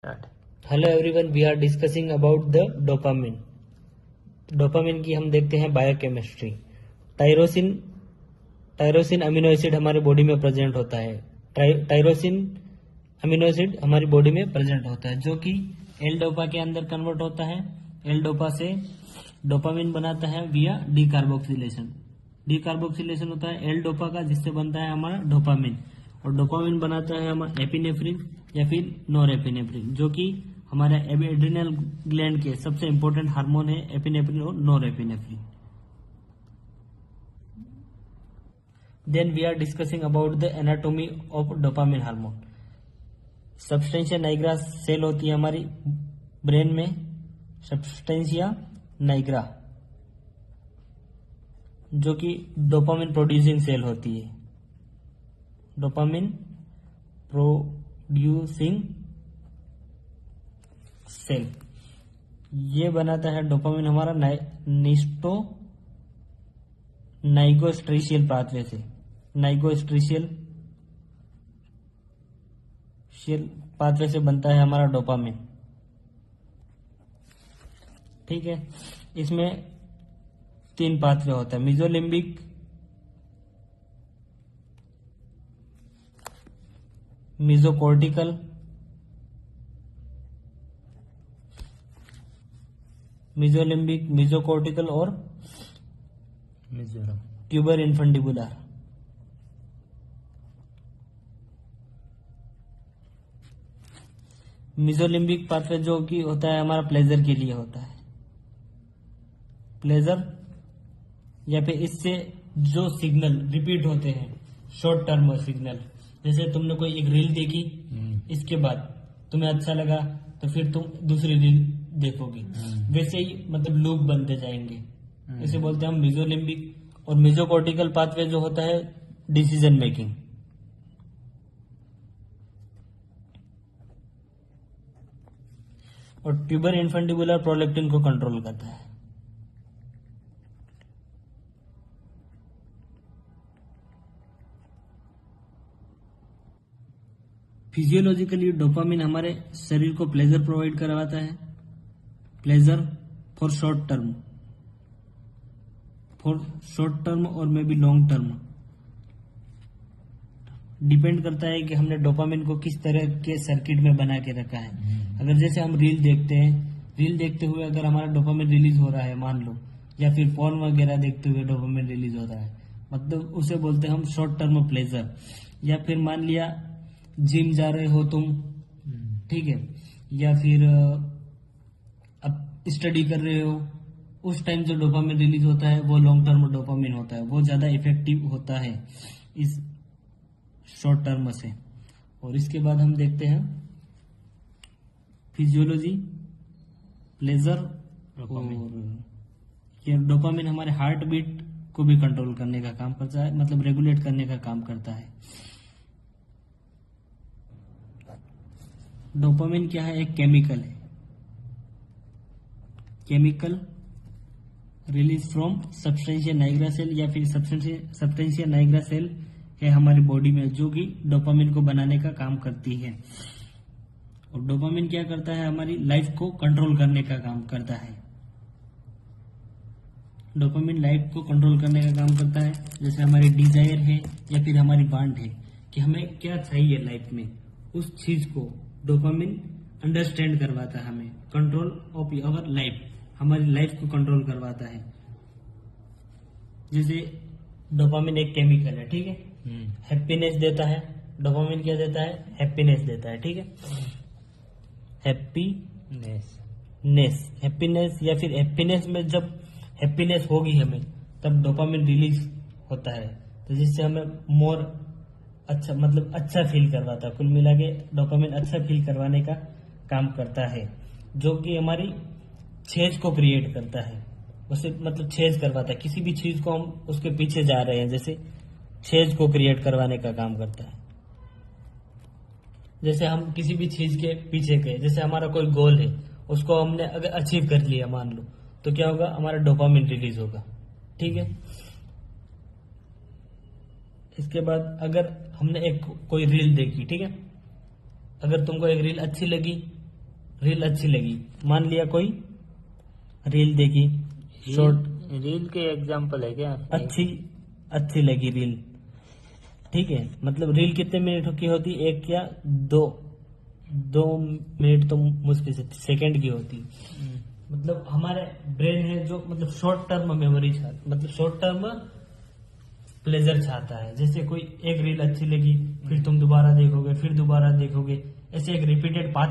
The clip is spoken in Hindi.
Start. Hello everyone, we are discussing about the dopamine. Dopamine की हम देखते हैं biochemistry. Tyrosine tyrosine amino acid हमारे बॉडी में प्रेजेंट होता है। टायरोसिन अमीनो एसिड हमारी बॉडी में प्रेजेंट होता है, जो कि एल डोपा के अंदर कन्वर्ट होता है। एल डोपा से डोपामिन बनाता है विया डीकार्बोक्सिलेशन। डीकार्बोक्सिलेशन होता है एल डोपा का, जिससे बनता है हमारा डोपामिन। और डोपामिन बनाता है हमारा एपिनेफ्रिन या फिर नॉर एपिनेफ्रिन, जो कि हमारे एड्रिनल ग्लैंड के सबसे इंपॉर्टेंट हार्मोन है, एपिनेफ्रिन और norepinephrine. Then we are discussing about the anatomy of dopamine hormone. Substantia nigra cell होती है हमारी ब्रेन में, सब्सटेंशिया नाइग्रा, जो कि डोपामिन प्रोड्यूसिंग सेल होती है। डोपामिन प्रोड्यूसिंग सेल ये बनाता है डोपामिन हमारा नाइगोस्ट्रीशियल पाथवे से। नाइगोस्ट्रीशियल पाथवे से बनता है हमारा डोपामिन। ठीक है, इसमें 3 पाथवे होता है, मिजोलिम्बिक, मिजोकॉर्टिकल मिजोकॉर्टिकल और मिजोरम। ट्यूबर इन्फंडिबुलर। मिजोलिम्बिक पाथवे जो कि होता है हमारा प्लेजर के लिए होता है, प्लेजर, या फिर इससे जो सिग्नल रिपीट होते हैं, शॉर्ट टर्म सिग्नल, जैसे तुमने कोई एक रील देखी, इसके बाद तुम्हें अच्छा लगा तो फिर तुम दूसरी रील देखोगे, वैसे ही मतलब लूप बनते जाएंगे। इसे बोलते हैं हम मिजोलिम्बिक। और मिजोकॉर्टिकल पाथवे जो होता है डिसीजन मेकिंग। और ट्यूबर इन्फंडिबुलर प्रोलेक्टिन को कंट्रोल करता है। फिजियोलॉजिकली डोपामिन हमारे शरीर को प्लेजर प्रोवाइड करवाता है, प्लेजर फॉर शॉर्ट टर्म और may be long term. Depend करता है कि हमने डोपामिन को किस तरह के सर्किट में बना के रखा है। अगर जैसे हम रील देखते हैं, रील देखते हुए अगर हमारा डोपामिन रिलीज हो रहा है मान लो, या फिर फोन वगैरह देखते हुए डोपामिन रिलीज हो रहा है, मतलब उसे बोलते हैं हम शॉर्ट टर्म प्लेजर। या फिर मान लिया जिम जा रहे हो तुम, ठीक है, या फिर अब स्टडी कर रहे हो, उस टाइम जो डोपामिन रिलीज होता है वो लॉन्ग टर्म डोपामिन होता है, वो ज्यादा इफेक्टिव होता है इस शॉर्ट टर्म से। और इसके बाद हम देखते हैं फिजियोलॉजी, प्लेजर, और ये डोपामिन हमारे हार्ट बीट को भी कंट्रोल करने का काम करता है, मतलब रेगुलेट करने का काम करता है। डोपामिन क्या है? एक केमिकल है, chemical release from substantia nigra cell, या फिर सब्सटेंशिया नाइग्रा सेल है हमारी बॉडी में, जो कि डोपामिन को बनाने का काम करती है। और डोपामिन क्या करता है? हमारी लाइफ को कंट्रोल करने का काम करता है। डोपामिन लाइफ को कंट्रोल करने का काम करता है, जैसे हमारी डिजायर है या फिर हमारी वांट है कि हमें क्या चाहिए लाइफ में, उस चीज को डोपामिन अंडरस्टैंड करवाता है हमें। कंट्रोल ऑफ अवर लाइफ, हमारी लाइफ को कंट्रोल करवाता है। जैसे डोपामिन एक केमिकल है, ठीक है, हैप्पीनेस देता है। डोपामिन क्या देता है? हैप्पीनेस देता है, ठीक है, हैप्पीनेस या फिर हैप्पीनेस में जब हैप्पीनेस होगी हमें, तब डोपामिन रिलीज होता है, तो जिससे हमें मोर अच्छा, मतलब अच्छा फील करवाता है। कुल मिला के डोपामिन अच्छा फील करवाने का काम करता है, जो कि हमारी छेज को क्रिएट करता है, उसे मतलब छेज करवाता है। किसी भी चीज को हम उसके पीछे जा रहे हैं, जैसे छेज को क्रिएट करवाने का काम करता है। जैसे हम किसी भी चीज के पीछे गए, जैसे हमारा कोई गोल है, उसको हमने अगर अचीव कर लिया मान लो, तो क्या होगा? हमारा डोपामिन रिलीज होगा, ठीक है। इसके बाद अगर हमने एक कोई रील देखी, ठीक है, अगर तुमको एक रील अच्छी लगी रील अच्छी लगी, मान लिया कोई रील देखी, शॉर्ट रील के एग्जाम्पल है क्या? अच्छी लगी रील, ठीक है। मतलब रील कितने मिनट की होती? 1 या 2 मिनट तो मुश्किल से सेकंड की होती। मतलब हमारे ब्रेन है जो मतलब शॉर्ट टर्म मेमोरी मतलब शॉर्ट टर्म प्लेजर चाहता है। जैसे कोई एक रील अच्छी लगी, फिर तुम दोबारा देखोगे, फिर दोबारा देखोगे, ऐसे एक रिपीटेड 5